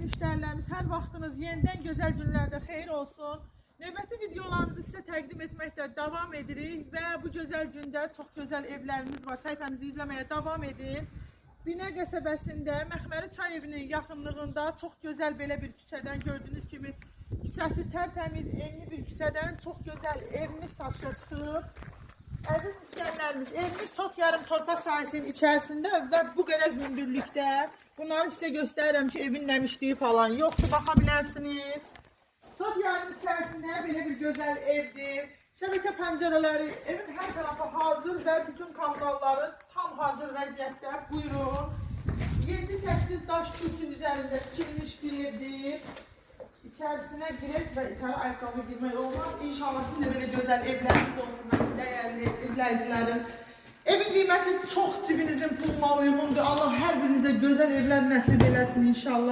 müşterilerimiz, her vaxtınız yeniden güzel günlerde xeyir olsun. Növbəti videolarımızı sizə təqdim etməkdə davam edirik və bu gözəl gündə çox gözəl evlərimiz var. Səhifəmizi izləməyə davam edin. Binə qəsəbəsində Məxməri çay evinin yaxınlığında çox gözəl belə bir küçədən gördüyünüz kimi küçəsi tərtəmiz, enli bir küçədən çox gözəl evimiz satışa çıxıb. Əziz müştərilərimiz, evimiz çox yarım torpaq sahəsinin içərisində və bu qədər hündürlükdə. Bunları sizə göstərirəm ki, evin nəmişliyi falan yoxdur, baxa bilərsiniz. Çox yarım içərisində belə bir gözəl evdir. Şəbəkə pəncərələri, evin hər tərəfi hazır və bütün kanalları tam hazır vəziyyətdə. Buyurun. 7-8 daş kürsü üzərində tikilmiş bir evdir. İçərisinə girək və içəri ayaqqabı girmək olmaz. İnşallah sizin də belə gözəl evləriniz olsun, dəyərli izləyicilərim. Evin qiyməti çox cibinizin puluna uyğundur. Allah hər birinizə gözəl evlər nəsib eləsin inşallah.